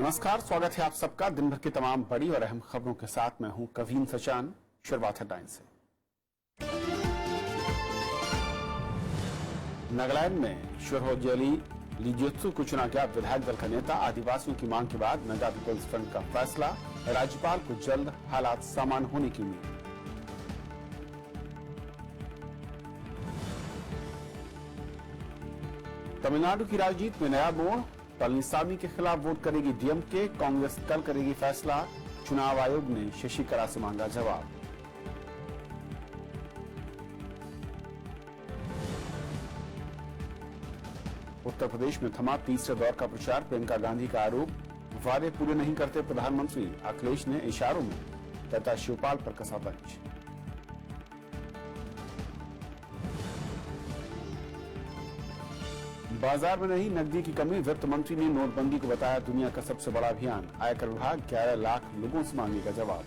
नमस्कार, स्वागत है आप सबका दिन भर की तमाम बड़ी और अहम खबरों के साथ। मैं हूं कवीन सचान। शुरुआत हेडलाइन से। नागालैंड में शुरहोजली लीजियोत्सु को चुना गया विधायक दल का नेता। आदिवासियों की मांग के बाद नगा पीपल्स फ्रंट का फैसला, राज्यपाल को जल्द हालात सामान्य होने की उम्मीद। तमिलनाडु की राजनीति में नया मोड़, पलनीसामी के खिलाफ वोट करेगी डीएमके, कांग्रेस कल करेगी फैसला। चुनाव आयोग ने शशिकला से मांगा जवाब। उत्तर प्रदेश में थमा तीसरे दौर का प्रचार। प्रियंका गांधी का आरोप, वादे पूरे नहीं करते प्रधानमंत्री। अखिलेश ने इशारों में तथा शिवपाल पर कसा तंज। बाजार में नहीं नकदी की कमी, वित्त मंत्री ने नोटबंदी को बताया दुनिया का सबसे बड़ा अभियान। आयकर विभाग 11 लाख लोगों से मांगेगा जवाब।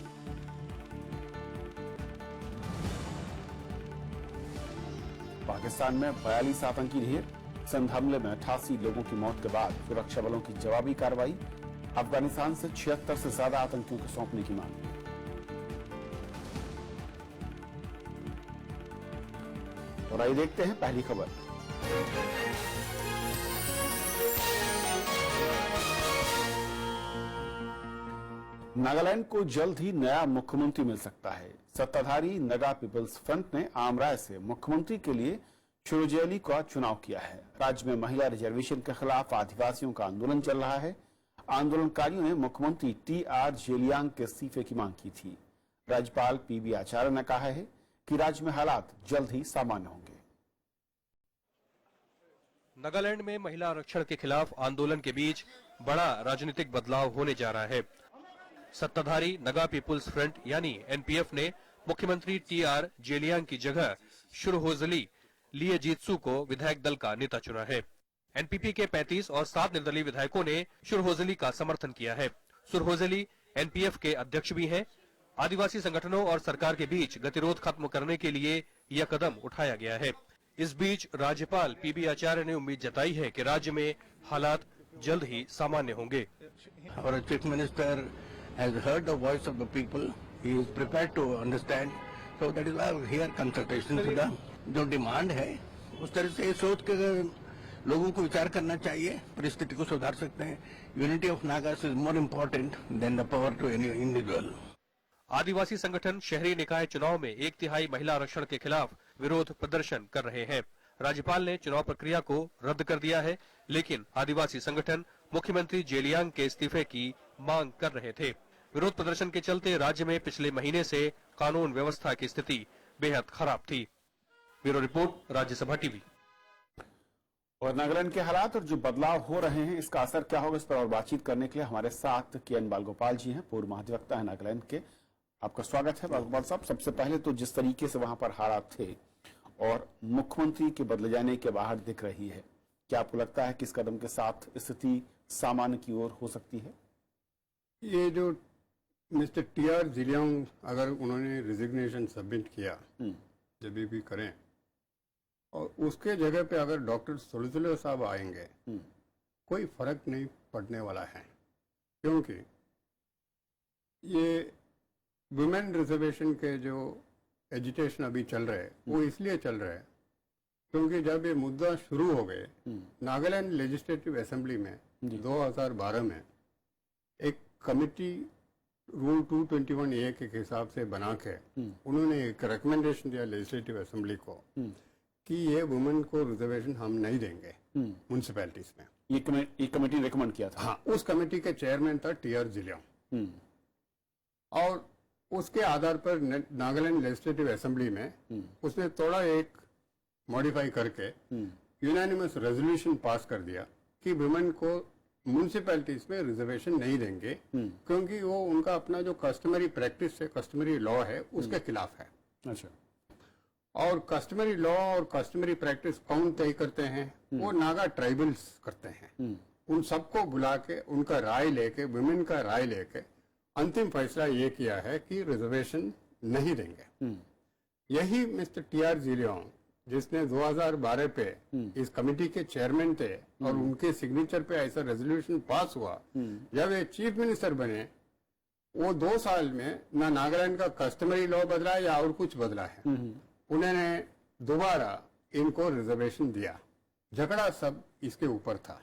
पाकिस्तान में 42 आतंकी ढेर, संध हमले में 88 लोगों की मौत के बाद सुरक्षा बलों की जवाबी कार्रवाई। अफगानिस्तान से 76 से ज्यादा आतंकियों को सौंपने की मांग। और आइए देखते हैं पहली खबर। नागालैंड को जल्द ही नया मुख्यमंत्री मिल सकता है। सत्ताधारी नगा पीपल्स फ्रंट ने आम राय से मुख्यमंत्री के लिए शुरहोजली का चुनाव किया है। राज्य में महिला रिजर्वेशन के खिलाफ आदिवासियों का आंदोलन चल रहा है। आंदोलनकारियों ने मुख्यमंत्री टी.आर. जेलियांग के इस्तीफे की मांग की थी। राज्यपाल पी.बी. आचार्य ने कहा है कि राज्य में हालात जल्द ही सामान्य होंगे। नागालैंड में महिला आरक्षण के खिलाफ आंदोलन के बीच बड़ा राजनीतिक बदलाव होने जा रहा है। सत्ताधारी नगा पीपुल्स फ्रंट यानी एनपीएफ ने मुख्यमंत्री टी.आर. जेलियांग की जगह शुरहोजली लीजियोत्सु को विधायक दल का नेता चुना है। एनपीपी के 35 और 7 निर्दलीय विधायकों ने शुरहोजली का समर्थन किया है। शुरहोजली एनपीएफ के अध्यक्ष भी हैं। आदिवासी संगठनों और सरकार के बीच गतिरोध खत्म करने के लिए यह कदम उठाया गया है। इस बीच राज्यपाल पी.बी. आचार्य ने उम्मीद जताई है कि राज्य में हालात जल्द ही सामान्य होंगे। Our chief minister has heard the voice of the people. He is prepared to understand. So that is why here consultation to the जो डिमांड है उस तरह से सोच के लोगों को विचार करना चाहिए, परिस्थिति को सुधार सकते हैं। Unity of Nagas is more important than the power to any individual. आदिवासी संगठन शहरी निकाय चुनाव में 1/3 महिला आरक्षण के खिलाफ विरोध प्रदर्शन कर रहे हैं। राज्यपाल ने चुनाव प्रक्रिया को रद्द कर दिया है, लेकिन आदिवासी संगठन मुख्यमंत्री जेलियांग के इस्तीफे की मांग कर रहे थे। विरोध प्रदर्शन के चलते राज्य में पिछले महीने से कानून व्यवस्था की स्थिति बेहद खराब थी। Bureau report, Rajya Sabha TV. और नागालैंड के हालात और जो बदलाव हो रहे हैं, इसका असर क्या होगा, इस पर और बातचीत करने के लिए हमारे साथ के.एन. बालगोपाल जी हैं, पूर्व महाधिवक्ता है नागालैंड के। आपका स्वागत है बालगोपाल साहब। सबसे पहले तो जिस तरीके से वहां पर हालात थे और मुख्यमंत्री के बदले जाने के बाहर दिख रही है, क्या आपको लगता है कि इस कदम के साथ स्थिति सामान्य की ओर हो सकती है? ये जो मिस्टर टी.आर. जेलियांग अगर उन्होंने रिजिग्नेशन सबमिट किया, जब भी करें, और उसके जगह पे अगर डॉक्टर सोलिसिटर साहब आएंगे, कोई फर्क नहीं पड़ने वाला है। क्योंकि ये वुमेन रिजर्वेशन के जो एजिटेशन अभी चल रहे हैं वो इसलिए चल रहे हैं क्योंकि जब ये मुद्दा शुरू हो गए, नागालैंड लेजिस्लेटिव असेंबली में 2012 में एक कमिटी रूल 221A के हिसाब से बना के उन्होंने एक रिकमेंडेशन दिया लेजिस्लेटिव असेंबली को कि ये वुमेन को रिजर्वेशन हम नहीं देंगे म्युनिसिपैलिटीज में। ये कमेटी रिकमेंड किया था? हाँ, उस कमेटी के चेयरमैन था टी.आर. जेलियांग। और उसके आधार पर नागालैंड लेजिस्लेटिव असेंबली में उसने थोड़ा एक मॉडिफाई करके यूनानिमस रेजोल्यूशन पास कर दिया कि वुमेन को म्युनिसिपैलिटीज में रिजर्वेशन नहीं देंगे क्योंकि वो उनका अपना जो कस्टमरी प्रैक्टिस है, कस्टमरी लॉ है, उसके खिलाफ है। अच्छा। और कस्टमरी लॉ और कस्टमरी प्रैक्टिस कौन तय करते हैं? वो नागा ट्राइबल्स करते हैं। उन सबको बुला के उनका राय लेके, वुमेन का राय लेके अंतिम फैसला ये किया है कि रिजर्वेशन नहीं देंगे। यही मिस्टर टी.आर. जेलियांग जिसने 2012 पे इस कमेटी के चेयरमैन थे और उनके सिग्नेचर पे ऐसा रेजोल्यूशन पास हुआ, जब ये चीफ मिनिस्टर बने वो 2 साल में ना नागालैंड का कस्टमरी लॉ बदला या और कुछ बदला है। उन्होंने दोबारा इनको रिजर्वेशन दिया। झगड़ा सब इसके ऊपर था।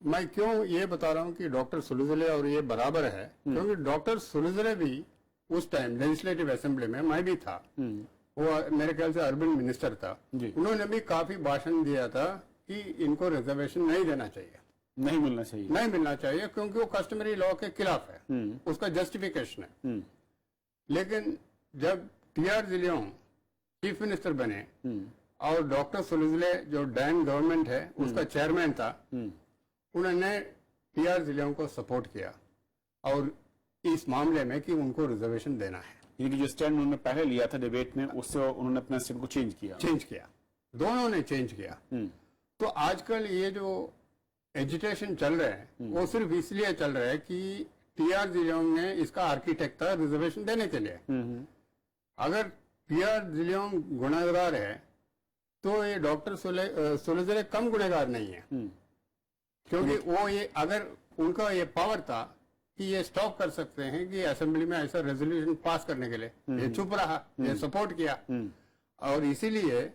मैं क्यों ये बता रहा हूँ कि डॉक्टर सुलझले और ये बराबर है, क्योंकि डॉक्टर सुलझले भी उस टाइम लेजिस्लेटिव असेंबली में, मैं भी था, वो मेरे ख्याल से अर्बन मिनिस्टर था, उन्होंने भी काफी भाषण दिया था कि इनको रिजर्वेशन नहीं देना चाहिए, नहीं मिलना चाहिए, नहीं मिलना चाहिए, क्योंकि वो कस्टमरी लॉ के खिलाफ है, उसका जस्टिफिकेशन है। लेकिन जब टीआर जिलियोंग चीफ मिनिस्टर बने और डॉक्टर सुलझले जो डैन गवर्नमेंट है उसका चेयरमैन था, उन्होंने टीआर जिलियोंग को सपोर्ट किया और इस मामले में कि उनको रिजर्वेशन देना है। यानी कि जो स्टैंड उन्होंने पहले लिया था डिबेट में, उससे उन्होंने अपना स्टैंड को चेंज किया, दोनों ने चेंज किया। तो आजकल ये जो एजिटेशन चल रहा है वो सिर्फ इसलिए चल रहा है कि टीआर जिलियोंग ने इसका आर्किटेक्ट था रिजर्वेशन देने के लिए। अगर टीआर जिलियोंग गुनहगार है तो ये डॉक्टर सुलझले कम गुनहगार नहीं है, क्योंकि वो ये अगर उनका ये पावर था कि ये स्टॉप कर सकते हैं कि असेंबली में ऐसा रेजोल्यूशन पास करने के लिए, ये चुप रहा, ये सपोर्ट किया, और इसीलिए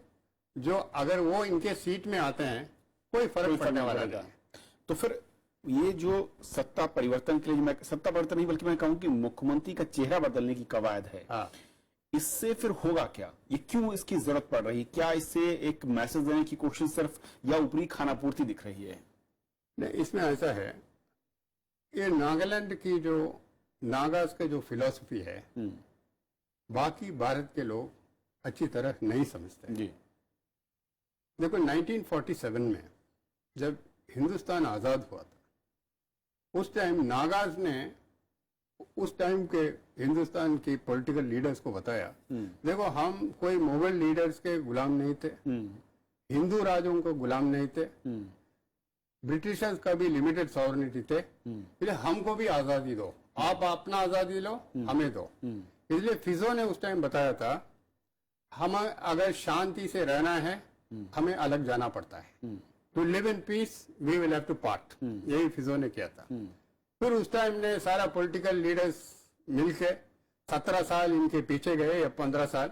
जो अगर वो इनके सीट में आते हैं कोई फर्क पड़ने वाला नहीं है। तो फिर ये जो सत्ता परिवर्तन के लिए, मैं सत्ता परिवर्तन नहीं बल्कि मैं कहूँ कि मुख्यमंत्री का चेहरा बदलने की कवायद है, इससे फिर होगा क्या? ये क्यों इसकी जरूरत पड़ रही? क्या इससे एक मैसेज देने की कोशिश सिर्फ या ऊपरी खाना पूर्ति दिख रही है? नहीं, इसमें ऐसा है, ये नागालैंड की जो नागास का जो फिलॉसफी है बाकी भारत के लोग अच्छी तरह नहीं समझते जी। देखो 1947 में जब हिंदुस्तान आजाद हुआ था उस टाइम नागाज ने उस टाइम के हिंदुस्तान की पॉलिटिकल लीडर्स को बताया, देखो हम कोई मुगल लीडर्स के गुलाम नहीं थे, हिंदू राजों को गुलाम नहीं थे, ब्रिटिशर्स का भी लिमिटेड सॉवरेनिटी थे, इसलिए हमको भी आजादी दो, आप अपना आजादी लो, हमें दो। इसलिए फिजो ने उस टाइम बताया था हम अगर शांति से रहना है हमें अलग जाना पड़ता है, to live in peace we will have to part, यही फिजो ने किया था। फिर उस टाइम ने सारा पॉलिटिकल लीडर्स मिलके 17 साल इनके पीछे गए या 15 साल,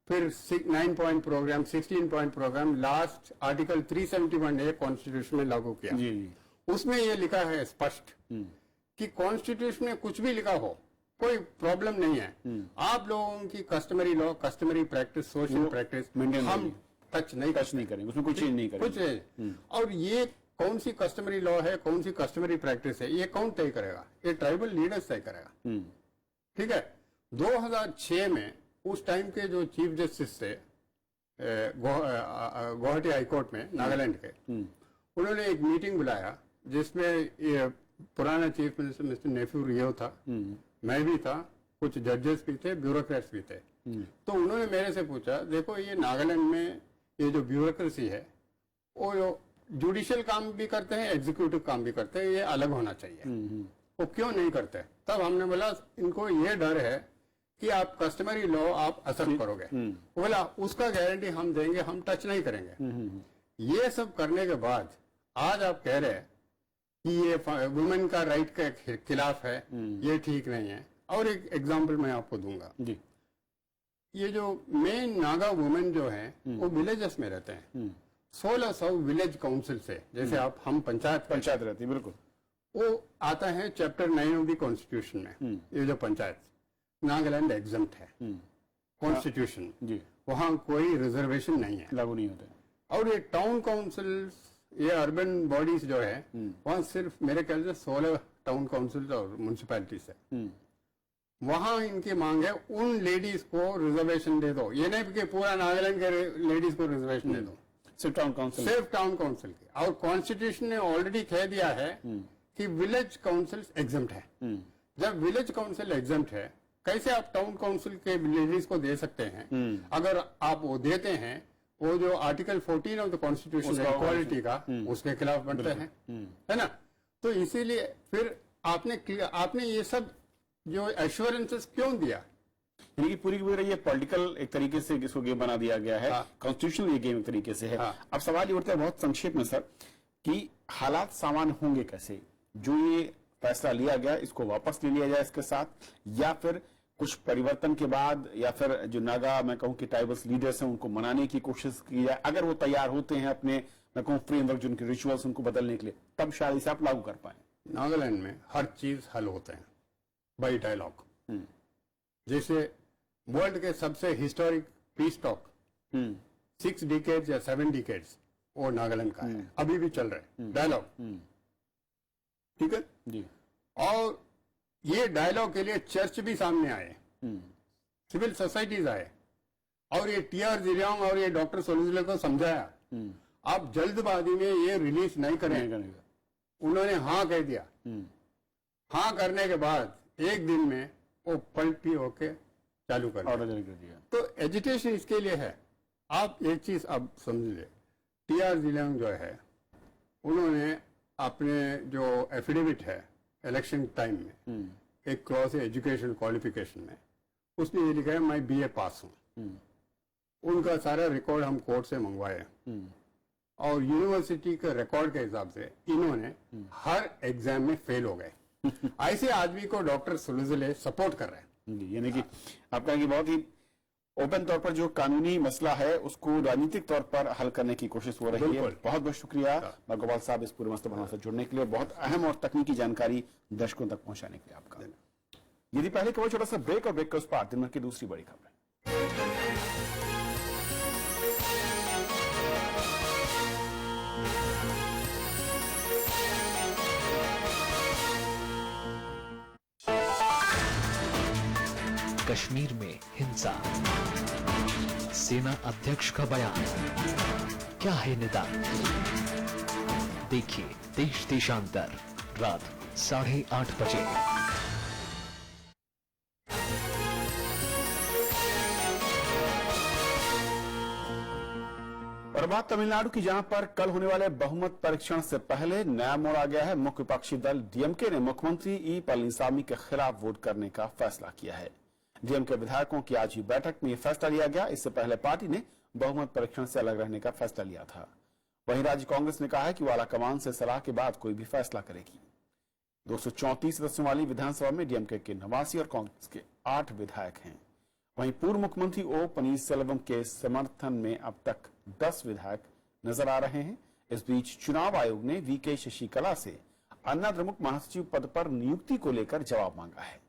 फिर 9 point programme, 16 point programme, last article 371 constitution में लागू किया। जी। उसमें ये लिखा है स्पष्ट कि कॉन्स्टिट्यूशन में कुछ भी लिखा हो कोई प्रॉब्लम नहीं है, आप लोगों की customary law, customary practice, social practice हम टच नहीं करेंगे, उसमें कुछ चेंज नहीं करेंगे, कुछ नहीं। और ये कौन सी कस्टमरी लॉ है, कौन सी कस्टमरी प्रैक्टिस है, ये कौन तय करेगा? ये ट्राइबल लीडर्स तय करेगा। ठीक है। 2006 में उस टाइम के जो चीफ जस्टिस थे गुवाहाटी हाईकोर्ट में नागालैंड के, उन्होंने एक मीटिंग बुलाया जिसमें ये पुराना चीफ मिनिस्टर मिस्टर नेफ्यू रियो था, मैं भी था, कुछ जजेस भी थे, ब्यूरोक्रेट्स भी थे। तो उन्होंने मेरे से पूछा, देखो ये नागालैंड में ये जो ब्यूरोक्रेसी है वो जुडिशियल काम भी करते हैं, एग्जीक्यूटिव काम भी करते हैं, ये अलग होना चाहिए, वो क्यों नहीं करते? तब हमने बोला इनको ये डर है कि आप कस्टमरी लॉ आप असर करोगे, बोला उसका गारंटी हम देंगे, हम टच नहीं करेंगे। ये सब करने के बाद आज आप कह रहे हैं कि ये वुमेन का राइट के खिलाफ है, ये ठीक नहीं है। और एक एग्जांपल मैं आपको दूंगा जी। ये जो मेन नागा वुमेन जो है वो विलेजेस में रहते हैं, 1600 विलेज काउंसिल से, जैसे आप हम पंचायत रहती है, बिल्कुल वो आता है चैप्टर 9 ऑफ द कॉन्स्टिट्यूशन में। ये जो पंचायत नागालैंड एग्जम्प्ट है कॉन्स्टिट्यूशन जी, वहाँ कोई रिजर्वेशन नहीं है, लागू नहीं होता। और ये टाउन काउंसिल, ये अर्बन बॉडीज जो है वहाँ सिर्फ मेरे ख्याल से 16 टाउन काउंसिल और म्यूनिसिपैलिटीज है। वहाँ इनकी मांग है उन लेडीज को रिजर्वेशन दे दो, ये नहीं कि पूरा नागालैंड के लेडीज को रिजर्वेशन दे दो, सिर्फ टाउन काउंसिल की। और कॉन्स्टिट्यूशन ने ऑलरेडी कह दिया है कि विलेज काउंसिल एग्जम्प्ट है। जब विलेज काउंसिल एग्जम्प्ट है, कैसे आप टाउन काउंसिल के लेडीज को दे सकते हैं? अगर आप वो देते हैं, वो जो article 14 of the constitution equality का, उसके खिलाफ बनते हैं, है ना? तो इसीलिए फिर आपने ये सब जो एश्योरेंसेस क्यों दिया यानी कि पूरी की पूरी ये पॉलिटिकल एक तरीके से इसको गेम बना दिया गया है, कॉन्स्टिट्यूशनल ये गेम एक तरीके से है। अब सवाल ये उठता है बहुत संक्षेप में सर कि हालात सामान्य होंगे कैसे, जो ये फैसला लिया गया इसको वापस ले लिया जाए इसके साथ, या फिर कुछ परिवर्तन के बाद, या फिर जो नागा मैं कहूं कि ट्राइबल्स लीडर्स हैं उनको मनाने की कोशिश की जाए, अगर वो तैयार होते हैं अपने मैं कहूं फ्रेमवर्क जो उनके रिचुअल्स उनको बदलने के लिए, तब शायद इसे आप लागू कर पाए। नागालैंड में हर चीज हल होते हैं बाई डायलॉग। जैसे वर्ल्ड के सबसे हिस्टोरिक पीस टॉक 6 डिकेड्स या 7 डिकेड्स वो नागालैंड का है, अभी भी चल रहे हैं डायलॉग। ठीक है जी। और ये डायलॉग के लिए चर्च भी सामने आए, सिविल सोसाइटीज आए, और ये टीआर जिरियांग और ये डॉक्टर सोलुजले को समझाया आप जल्दबाजी में ये रिलीज नहीं करें। उन्होंने हाँ कह दिया। हाँ करने के बाद एक दिन में वो पलटी होके चालू कर दिया। तो एजुटेशन इसके लिए है। आप एक चीज अब समझ ले, टीआर जिरियांग जो है उन्होंने अपने जो एफिडेविट है इलेक्शन टाइम में एक क्लॉज है एजुकेशन क्वालिफिकेशन में, उसने ये लिखा है मैं बीए पास हूं। उनका सारा रिकॉर्ड हम कोर्ट से मंगवाए और यूनिवर्सिटी के रिकॉर्ड के हिसाब से इन्होंने हर एग्जाम में फेल हो गए। ऐसे आदमी को डॉक्टर सुलझले सपोर्ट कर रहे हैं। यानी कि आप कहेंगे बहुत ही ओपन तौर पर जो कानूनी मसला है उसको राजनीतिक तौर पर हल करने की कोशिश हो रही है। बहुत बहुत शुक्रिया गोपाल साहब इस पूरे मसले से जुड़ने के लिए, बहुत अहम और तकनीकी जानकारी दर्शकों तक पहुंचाने के लिए आपका। यदि पहले कहो छोटा सा ब्रेक, और ब्रेक के उस पार दिन भर की दूसरी बड़ी खबर। कश्मीर में हिंसा, सेना अध्यक्ष का बयान, क्या है निदान? देखिए देश देशांतर रात 8:30 बजे। और बात तमिलनाडु की, जहां पर कल होने वाले बहुमत परीक्षण से पहले नया मोड़ आ गया है। मुख्य विपक्षी दल डीएमके ने मुख्यमंत्री ई पलनीसामी के खिलाफ वोट करने का फैसला किया है। डीएमके विधायकों की आज हुई बैठक में यह फैसला लिया गया। इससे पहले पार्टी ने बहुमत परीक्षण से अलग रहने का फैसला लिया था। वहीं राज्य कांग्रेस ने कहा है कि वो आलाकमान से सलाह के बाद कोई भी फैसला करेगी। 234 सदस्यों वाली विधानसभा में डीएमके के 89 और कांग्रेस के 8 विधायक हैं। वहीं पूर्व मुख्यमंत्री ओ पनीरसेल्वम के समर्थन में अब तक 10 विधायक नजर आ रहे हैं। इस बीच चुनाव आयोग ने वीके शशिकला से अन्ना द्रमुक महासचिव पद पर नियुक्ति को लेकर जवाब मांगा है।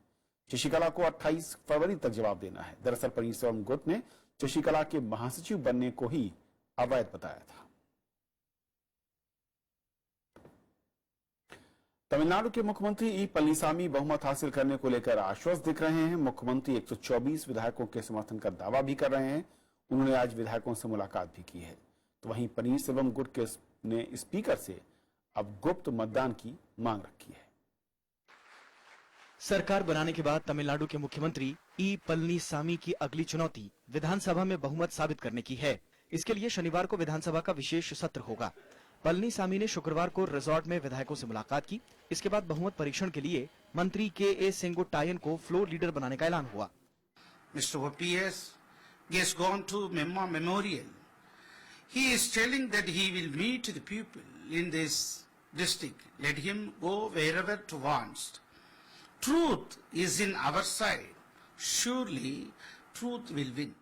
शशिकला को 28 फरवरी तक जवाब देना है। दरअसल पनीरसेल्वम गुट ने शशिकला के महासचिव बनने को ही अवैध बताया था। तमिलनाडु के मुख्यमंत्री ई पलनीसामी बहुमत हासिल करने को लेकर आश्वस्त दिख रहे हैं। मुख्यमंत्री 124 विधायकों के समर्थन का दावा भी कर रहे हैं। उन्होंने आज विधायकों से मुलाकात भी की है। तो वहीं पनीरसेल्वम गुट ने स्पीकर से अब गुप्त मतदान की मांग रखी है। सरकार बनाने के बाद तमिलनाडु के मुख्यमंत्री ई पलनीसामी की अगली चुनौती विधानसभा में बहुमत साबित करने की है। इसके लिए शनिवार को विधानसभा का विशेष सत्र होगा। पलनीसामी ने शुक्रवार को रिजॉर्ट में विधायकों से मुलाकात की। इसके बाद बहुमत परीक्षण के लिए मंत्री के सेंगोट्टायन को फ्लोर लीडर बनाने का ऐलान हुआ। Mr. OPS has gone to Memorial. He is telling that he will meet the people in this district. Let him go wherever he wants. Truth is in our side. Surely truth will win.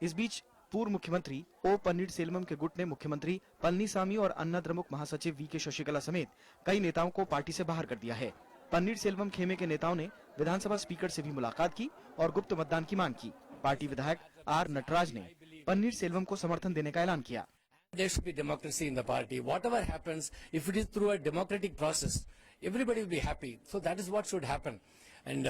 इस बीच पूर्व मुख्यमंत्री ओ पन्नीरसेल्वम के गुट ने मुख्यमंत्री पलनीसामी और अन्ना द्रमुक महासचिव VK Sasikala समेत कई नेताओं को पार्टी से बाहर कर दिया है। पन्नीरसेल्वम खेमे के नेताओं ने विधानसभा स्पीकर से भी मुलाकात की और गुप्त मतदान की मांग की। पार्टी विधायक आर नटराज ने पन्नीरसेल्वम को समर्थन देने का ऐलान किया। There should be democracy in the party. Whatever happens, if it is through a democratic process, everybody will be happy. So that is what should happen. And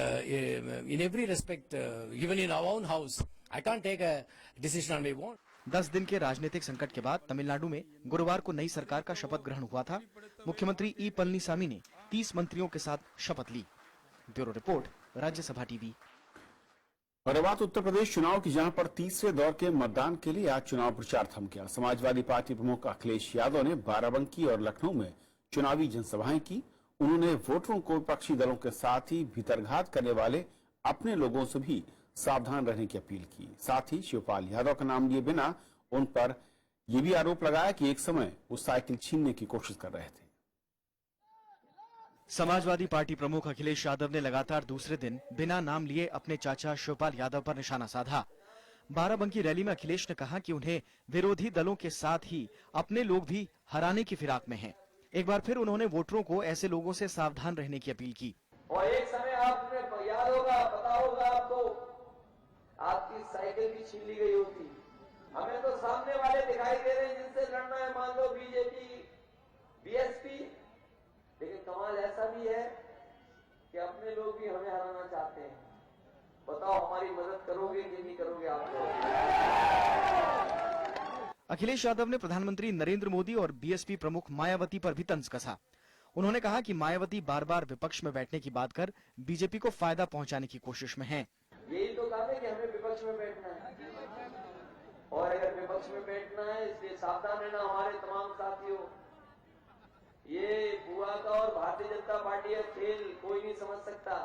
in every respect, even in our own house, I can't take a decision on my own. 10 दिन के राजनीतिक संकट के बाद तमिलनाडु में गुरुवार को नई सरकार का शपथ ग्रहण हुआ था। मुख्यमंत्री ई पलनीसामी ने 30 मंत्रियों के साथ शपथ ली। Bureau report, Rajya Sabha TV. और बात उत्तर प्रदेश चुनाव की, जहां पर तीसरे दौर के मतदान के लिए आज चुनाव प्रचार थम गया। समाजवादी पार्टी प्रमुख अखिलेश यादव ने बाराबंकी और लखनऊ में चुनावी जनसभाएं की। उन्होंने वोटरों को विपक्षी दलों के साथ ही भीतरघात करने वाले अपने लोगों से भी सावधान रहने की अपील की। साथ ही शिवपाल यादव का नाम लिए बिना उन पर यह भी आरोप लगाया कि एक समय वो साइकिल छीनने की कोशिश कर रहे थे। समाजवादी पार्टी प्रमुख अखिलेश यादव ने लगातार दूसरे दिन बिना नाम लिए अपने चाचा शिवपाल यादव पर निशाना साधा। बाराबंकी रैली में अखिलेश ने कहा कि उन्हें विरोधी दलों के साथ ही अपने लोग भी हराने की फिराक में हैं। एक बार फिर उन्होंने वोटरों को ऐसे लोगों से सावधान रहने की अपील की। और एक समय आपने याद होगा, पता होगा आपको, आपकी साइकिल भी छीन ली गई होती। हमें तो सामने वाले दिखाई दे रहे हैं जिनसे लड़ना है, मान लो बीजेपी, बीएसपी, लेकिन कमाल ऐसा भी है कि अपने लोग भी हमें हराना चाहते हैं। बताओ हमारी मदद करोगे कि नहीं करोगे आप लोग? अखिलेश यादव ने प्रधानमंत्री नरेंद्र मोदी और बीएसपी प्रमुख मायावती पर भी तंज कसा। उन्होंने कहा कि मायावती बार बार विपक्ष में बैठने की बात कर बीजेपी को फायदा पहुंचाने की कोशिश में हैं। यही तो काम है कि हमें विपक्ष में बैठना है, और अगर विपक्ष में बैठना है इसलिए सावधान रहना हमारे तमाम साथियों। ये बुआ का और भारतीय जनता पार्टी का खेल कोई नहीं समझ सकता।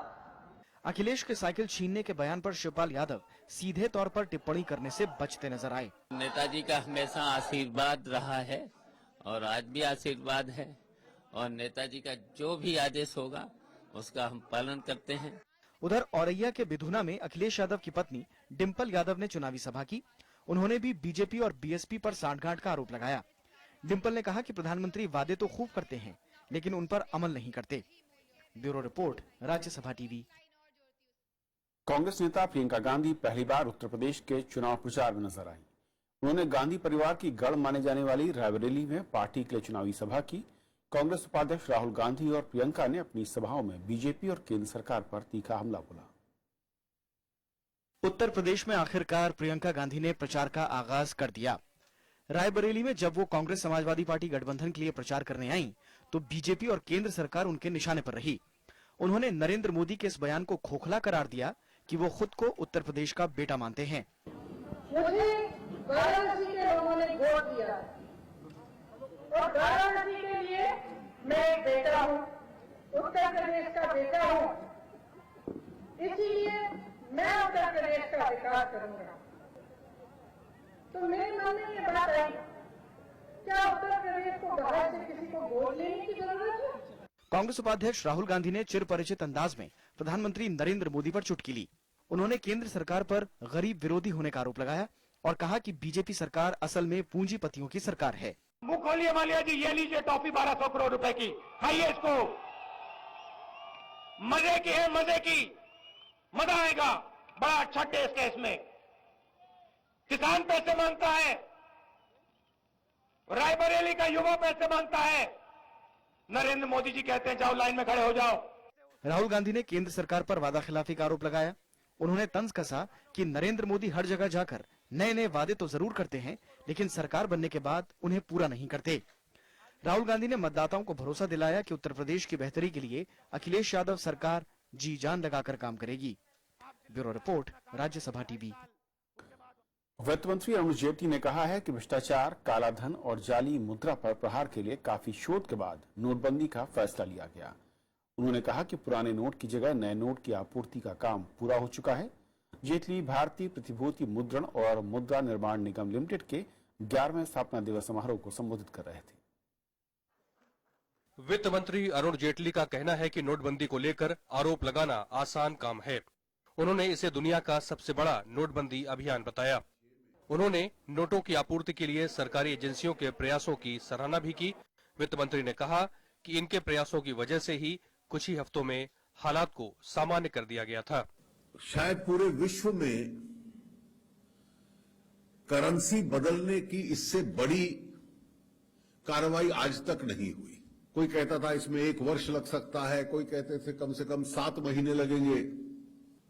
अखिलेश के साइकिल छीनने के बयान पर शिवपाल यादव सीधे तौर पर टिप्पणी करने से बचते नजर आए। नेताजी का हमेशा आशीर्वाद रहा है और आज भी आशीर्वाद है, और नेताजी का जो भी आदेश होगा उसका हम पालन करते हैं। उधर औरैया के बिधुना में अखिलेश यादव की पत्नी डिम्पल यादव ने चुनावी सभा की। उन्होंने भी बीजेपी और बीएसपी पर सांठगांठ का आरोप लगाया। डिम्पल ने कहा कि प्रधानमंत्री वादे तो खूब करते हैं लेकिन उन पर अमल नहीं करते। Bureau report, Rajya Sabha TV. Congress नेता प्रियंका गांधी पहली बार उत्तर प्रदेश के चुनाव प्रचार में नजर आई। उन्होंने गांधी परिवार की गढ़ माने जाने वाली रायबरेली में पार्टी के लिए चुनावी सभा की। कांग्रेस उपाध्यक्ष राहुल गांधी और प्रियंका ने अपनी सभाओं में बीजेपी और केंद्र सरकार पर तीखा हमला बोला। उत्तर प्रदेश में आखिरकार प्रियंका गांधी ने प्रचार का आगाज कर दिया। रायबरेली में जब वो कांग्रेस समाजवादी पार्टी गठबंधन के लिए प्रचार करने आईं, तो बीजेपी और केंद्र सरकार उनके निशाने पर रही। उन्होंने नरेंद्र मोदी के इस बयान को खोखला करार दिया कि वो खुद को उत्तर प्रदेश का बेटा मानते हैं। मुझे वाराणसी के लोगों ने वोट दिया और वाराणसी के लिए मैं एक बेटा हूँ, उत्तर प्रदेश का बेटा हूँ, इसीलिए मैं उत्तर प्रदेश का विकास करूंगा। तो मेरे मन में ये बात आई, क्या उत्तर प्रदेश को बाहर से किसी को वोट लेने की जरूरत है? कांग्रेस उपाध्यक्ष राहुल गांधी ने चिरपरिचित अंदाज में प्रधानमंत्री नरेंद्र मोदी पर चुटकी ली। उन्होंने केंद्र सरकार पर गरीब विरोधी होने का आरोप लगाया और कहा कि बीजेपी सरकार असल में पूंजीपतियों की सरकार है। मुंह खोलिए मालिया जी, ये लीजिए टॉफी 1200 करोड़ रुपए की, खाइए इसको, मजे की है, मजे की, मजा आएगा, बड़ा अच्छा टेस्ट है इसमें। किसान पैसे मांगता है, रायबरेली का युवा पैसे मांगता है, नरेंद्र मोदी जी कहते हैं जाओ लाइन में खड़े हो जाओ। राहुल गांधी ने केंद्र सरकार पर वादा खिलाफी का आरोप लगाया। उन्होंने तंज कसा कि नरेंद्र मोदी हर जगह जाकर नए नए वादे तो जरूर करते हैं लेकिन सरकार बनने के बाद उन्हें पूरा नहीं करते। राहुल गांधी ने मतदाताओं को भरोसा दिलाया कि उत्तर प्रदेश की बेहतरी के लिए अखिलेश यादव सरकार जी जान लगाकर काम करेगी। Bureau report, Rajya Sabha TV. वित्त मंत्री अरुण जेटली ने कहा है कि भ्रष्टाचार, कालाधन और जाली मुद्रा पर प्रहार के लिए काफी शोध के बाद नोटबंदी का फैसला लिया गया। उन्होंने कहा कि पुराने नोट की जगह नए नोट की आपूर्ति का काम पूरा हो चुका है। जेटली भारतीय प्रतिभूति मुद्रण और मुद्रा निर्माण निगम लिमिटेड के 11वें स्थापना दिवस समारोह को संबोधित कर रहे थे। वित्त मंत्री अरुण जेटली का कहना है कि नोटबंदी को लेकर आरोप लगाना आसान काम है। उन्होंने इसे दुनिया का सबसे बड़ा नोटबंदी अभियान बताया। उन्होंने नोटों की आपूर्ति के लिए सरकारी एजेंसियों के प्रयासों की सराहना भी की। वित्त मंत्री ने कहा कि इनके प्रयासों की वजह से ही कुछ ही हफ्तों में हालात को सामान्य कर दिया गया था। शायद पूरे विश्व में करेंसी बदलने की इससे बड़ी कार्रवाई आज तक नहीं हुई। कोई कहता था इसमें 1 वर्ष लग सकता है, कोई कहते थे कम से कम 7 महीने लगेंगे,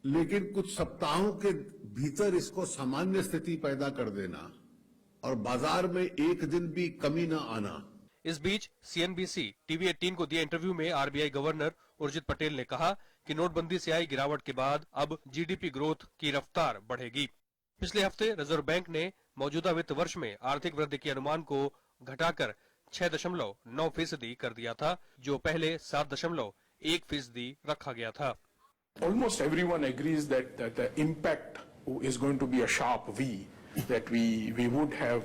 लेकिन कुछ सप्ताहों के भीतर इसको सामान्य स्थिति पैदा कर देना और बाजार में एक दिन भी कमी न आना। इस बीच सीएनबीसी टीवी 18 को दिए इंटरव्यू में आरबीआई गवर्नर उर्जित पटेल ने कहा कि नोटबंदी से आई गिरावट के बाद अब जीडीपी ग्रोथ की रफ्तार बढ़ेगी। पिछले हफ्ते रिजर्व बैंक ने मौजूदा वित्त वर्ष में आर्थिक वृद्धि के अनुमान को घटाकर 6.9% कर दिया था, जो पहले 7.1% रखा गया था। Almost everyone agrees that the impact is going to be a sharp V, that we would have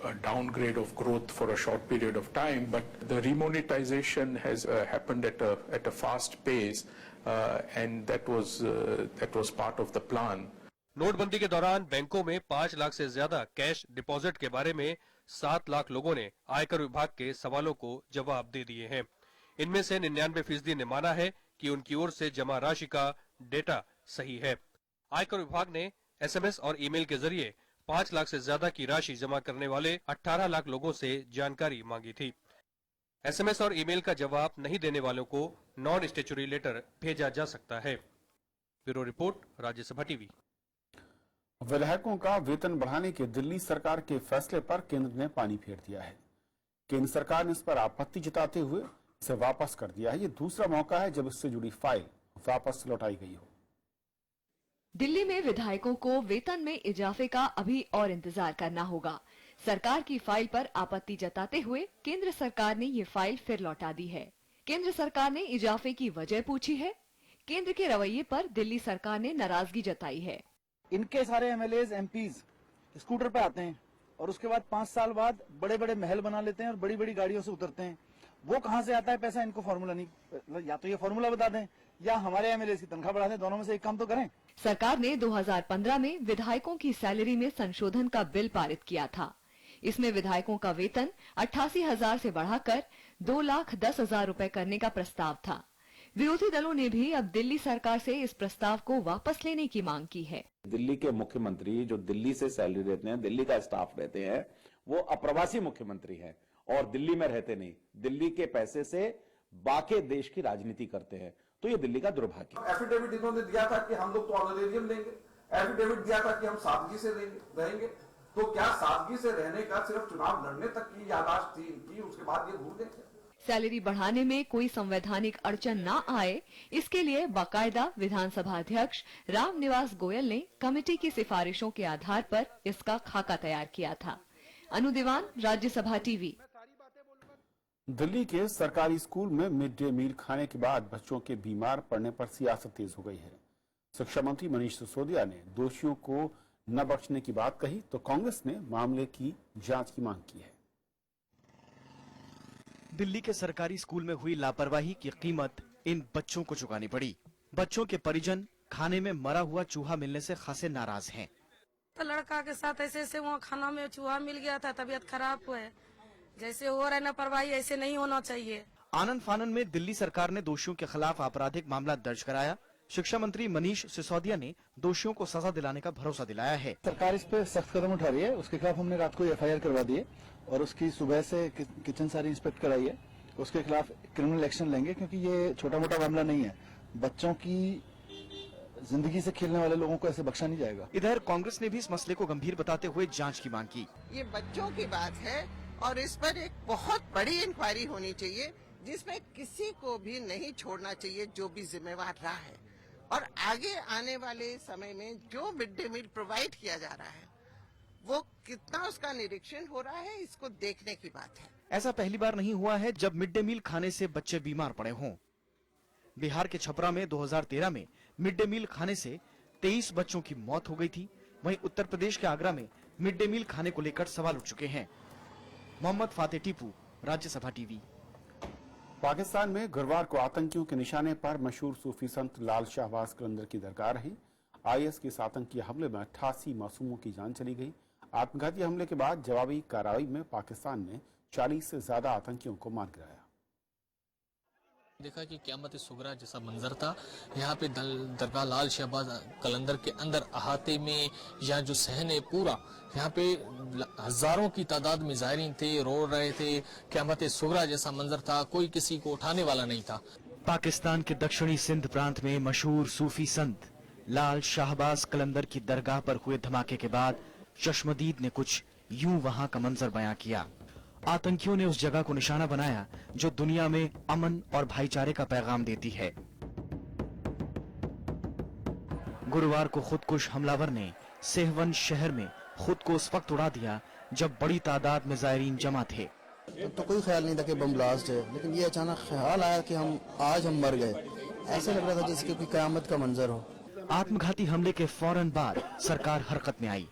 a downgrade of growth for a short period of time, but the remonetization has happened at a fast pace, and that was part of the plan. नोटबंदी के दौरान बैंकों में 5 लाख से ज्यादा cash deposit के बारे में 7 लाख लोगों ने आयकर विभाग के सवालों को जवाब दे दिए हैं। इनमें से 99% ने माना है कि उनकी ओर से जमा राशि का डेटा सही है। आयकर विभाग ने SMS और ईमेल के जरिए 5 लाख से ज्यादा की राशि जमा करने वाले 18 लाख लोगों से जानकारी मांगी थी। SMS और ईमेल का जवाब नहीं देने वालों को नॉन स्टेचुरी लेटर भेजा जा सकता है। Bureau report, Rajya Sabha TV. विधायकों का वेतन बढ़ाने के दिल्ली सरकार के फैसले पर केंद्र ने पानी फेर दिया है। केंद्र सरकार ने इस पर आपत्ति जताते हुए इसे वापस कर दिया है। ये दूसरा मौका है जब इससे जुड़ी फाइल वापस लौटाई गई हो। दिल्ली में विधायकों को वेतन में इजाफे का अभी और इंतजार करना होगा। सरकार की फाइल पर आपत्ति जताते हुए केंद्र सरकार ने ये फाइल फिर लौटा दी है। केंद्र सरकार ने इजाफे की वजह पूछी है। केंद्र के रवैये पर दिल्ली सरकार ने नाराजगी जताई है। इनके सारे MLAs MPs स्कूटर पे आते हैं और उसके बाद 5 साल बाद बड़े बड़े महल बना लेते हैं और बड़ी बड़ी गाड़ियों से उतरते हैं। वो कहां से आता है पैसा, इनको फॉर्मूला नहीं, या तो ये फॉर्मूला बता दें या हमारे MLAs की तनख्वाह बढ़ा दें, दोनों में से एक काम तो करें। सरकार ने 2015 में विधायकों की सैलरी में संशोधन का बिल पारित किया था। इसमें विधायकों का वेतन 88,000 से बढ़ाकर 2,10,000 रुपए करने का प्रस्ताव था। विरोधी दलों ने भी अब दिल्ली सरकार से इस प्रस्ताव को वापस लेने की मांग की है। दिल्ली के मुख्यमंत्री जो दिल्ली से सैलरी लेते हैं, दिल्ली का स्टाफ रहते हैं, वो अप्रवासी मुख्यमंत्री हैं और दिल्ली में रहते नहीं। दिल्ली के पैसे से बाकी देश की राजनीति करते हैं, तो ये दिल्ली का दुर्भाग्य। एफिडेविट इन्होंने दिया था कि हम लोग तो ऑनरेरियम लेंगे, एफिडेविट दिया था कि हम सादगी से रहेंगे। तो क्या सादगी से रहने का सिर्फ चुनाव लड़ने तक की याददाश्त थी इनकी, उसके बाद ये भूल गए? सैलरी बढ़ाने में कोई संवैधानिक अड़चन न आए, इसके लिए बाकायदा विधानसभा अध्यक्ष रामनिवास गोयल ने कमेटी की सिफारिशों के आधार पर इसका खाका तैयार किया था। अनु दीवान, राज्यसभा टीवी। दिल्ली के सरकारी स्कूल में मिड डे मील खाने के बाद बच्चों के बीमार पड़ने पर सियासत तेज हो गई है। शिक्षा मंत्री मनीष सिसोदिया ने दोषियों को न बख्शने की बात कही तो कांग्रेस ने मामले की जांच की मांग की है। दिल्ली के सरकारी स्कूल में हुई लापरवाही की कीमत इन बच्चों को चुकानी पड़ी। बच्चों के परिजन खाने में मरा हुआ चूहा मिलने से खासे नाराज हैं। तो लड़का के साथ ऐसे वहाँ खाना में चूहा मिल गया था, तबीयत खराब हुआ है। जैसे हो रहा है लापरवाही, ऐसे नहीं होना चाहिए। आनंद फानन में दिल्ली सरकार ने दोषियों के खिलाफ आपराधिक मामला दर्ज कराया। शिक्षा मंत्री मनीष सिसोदिया ने दोषियों को सजा दिलाने का भरोसा दिलाया है। सरकार इस पे सख्त कदम उठा रही है। उसके खिलाफ हमने रात को FIR करवा दी है और उसकी सुबह से किचन सारी इंस्पेक्ट कराई है। उसके खिलाफ क्रिमिनल एक्शन लेंगे, क्योंकि ये छोटा मोटा मामला नहीं है। बच्चों की जिंदगी से खेलने वाले लोगों को ऐसे बख्शा नहीं जाएगा। इधर कांग्रेस ने भी इस मसले को गंभीर बताते हुए जांच की मांग की। ये बच्चों की बात है और इस पर एक बहुत बड़ी इंक्वायरी होनी चाहिए, जिसमें किसी को भी नहीं छोड़ना चाहिए जो भी जिम्मेवार रहा है। और आगे आने वाले समय में जो मिड डे मील प्रोवाइड किया जा रहा है, वो कितना उसका निरीक्षण हो रहा है, इसको देखने की बात है। ऐसा पहली बार नहीं हुआ है जब मिड डे मील खाने से बच्चे बीमार पड़े हों। बिहार के छपरा में 2013 में मिड डे मील खाने से 23 बच्चों की मौत हो गई थी। वहीं उत्तर प्रदेश के आगरा में मिड डे मील खाने को लेकर सवाल उठ चुके हैं। मोहम्मद फाते टीपू, राज्यसभा टीवी। पाकिस्तान में गुरुवार को आतंकियों के निशाने पर मशहूर सूफी संत लाल शाहबाज कलंदर की दरगाह रही। IS के इस आतंकी हमले में 88 मासूमों की जान चली गई। आत्मघाती हमले के बाद जवाबी कार्रवाई में पाकिस्तान ने 40 से ज्यादा आतंकियों को मार गिराया। देखा कि क़यामत सुगरा जैसा मंजर था। यहाँ पे दरगाह लाल शहबाज कलंदर के अंदर अहाते में या जो सहन है पूरा, यहाँ पे हजारों की तादाद में ज़ायरीन थे, रो रहे थे। क़यामत सुगरा जैसा मंजर था, कोई किसी को उठाने वाला नहीं था। पाकिस्तान के दक्षिणी सिंध प्रांत में मशहूर सूफी संत लाल शाहबाज कलंदर की दरगाह पर हुए धमाके के बाद चश्मदीद ने कुछ यूं वहां का मंजर बयां किया। आतंकियों ने उस जगह को निशाना बनाया जो दुनिया में अमन और भाईचारे का पैगाम देती है। गुरुवार को खुदकुश हमलावर ने सेहवन शहर में खुद को उस वक्त उड़ा दिया जब बड़ी तादाद में ज़ायरीन जमा थे। तो कोई ख्याल नहीं था कि बम ब्लास्ट है, लेकिन ये अचानक ख्याल आया कि आज हम मर गए। ऐसा लग रहा था जैसे कोई कयामत का मंजर हो। आत्मघाती हमले के फौरन बाद सरकार हरकत में आई।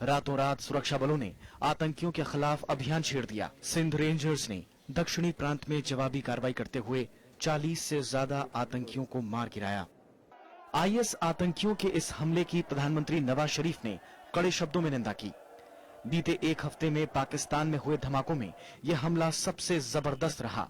रातों रात सुरक्षा बलों ने आतंकियों के खिलाफ अभियान छेड़ दिया। सिंध रेंजर्स ने दक्षिणी प्रांत में जवाबी कार्रवाई करते हुए 40 से ज्यादा आतंकियों को मार गिराया। आईएस आतंकियों के इस हमले की प्रधानमंत्री नवाज शरीफ ने कड़े शब्दों में निंदा की। बीते एक हफ्ते में पाकिस्तान में हुए धमाकों में यह हमला सबसे जबरदस्त रहा।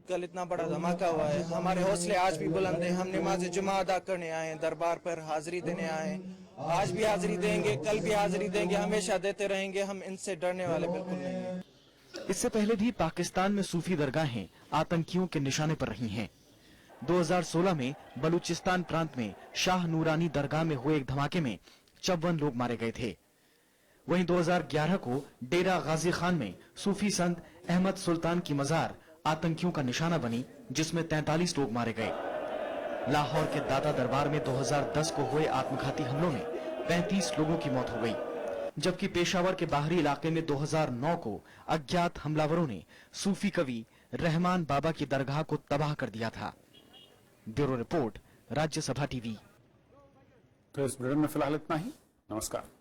कल इतना बड़ा धमाका हुआ है, हमारे हौसले आज भी बुलंद हैं। हम नमाज जुमा अदा करने आए हैं, दरबार पर हाजिरी देने आए हैं। आज भी हाजिरी देंगे, कल भी हाजिरी देंगे, हमेशा देते रहेंगे। हम इनसे डरने वाले बिल्कुल नहीं हैं। इससे पहले भी पाकिस्तान में सूफी दरगाहें आतंकियों के निशाने पर रही हैं। 2016 में बलूचिस्तान प्रांत में शाह नूरानी दरगाह में हुए एक धमाके में 54 लोग मारे गए थे। वहीं 2011 को डेरा गाजी खान में सूफी संत अहमद सुल्तान की मजार आतंकियों का निशाना बनी, जिसमें 43 लोग मारे गए। लाहौर के दादा दरबार में 2010 को हुए आत्मघाती हमलों में 35 लोगों की मौत हो गई, जबकि पेशावर के बाहरी इलाके में 2009 को अज्ञात हमलावरों ने सूफी कवि रहमान बाबा की दरगाह को तबाह कर दिया था। Bureau report, Rajya Sabha TV. तो इस बुलेटिन में फिलहाल इतना ही। नमस्कार।